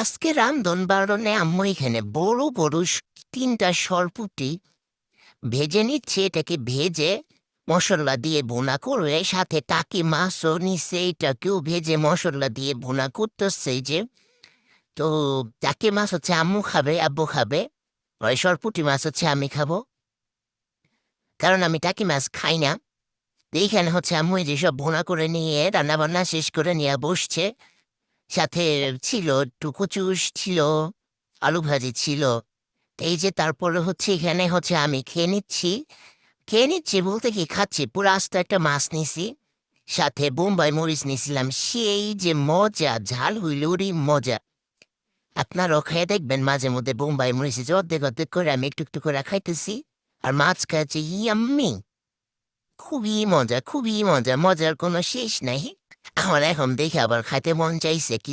আজকে রান্ধন বাড়নে আম্মু এখানে বড় বড় ৩টা সরপুঁটি ভেজে নিচ্ছে। এটাকে ভেজে মশলা দিয়ে ভুনা করে সাথে টাকি মাছও নিচ্ছে, এটাকেও ভেজে মশলা দিয়ে ভুনা করতেছে। এই যে তো টাকি মাছ হচ্ছে আম্মু খাবে, আব্বু খাবে। ওই সরপুঁটি মাছ হচ্ছে আমি খাবো, কারণ আমি টাকি মাছ খাই না। তো এইখানে হচ্ছে আম্মু এই যেসব ভুনা করে নিয়ে রান্না বান্না শেষ করে নিয়ে বসছে। সাথে ছিল একটু কচুস ছিল, আলু ভাজি ছিল। এই যে তারপরে হচ্ছে এখানে হচ্ছে আমি খেয়ে নিচ্ছি বলতে কি খাচ্ছি, পুরো আস্ত একটা মাছ নিছি, সাথে বোম্বাই মরিচ নিছিলাম। সেই যে মজা, ঝাল হইলেওরই মজা। আপনারাও খেয়ে দেখবেন মাঝে মধ্যে বোম্বাই মরিচ, যে অর্ধেক অর্ধেক করে আমি একটু একটু করে খাইতেছি আর মাছ খাচ্ছি। ইয়াম্মি, খুবই মজা, খুবই মজা, মজার কোনো শেষ নাই। আমার এখন দেখে আবার খাইতে মন চাইছে।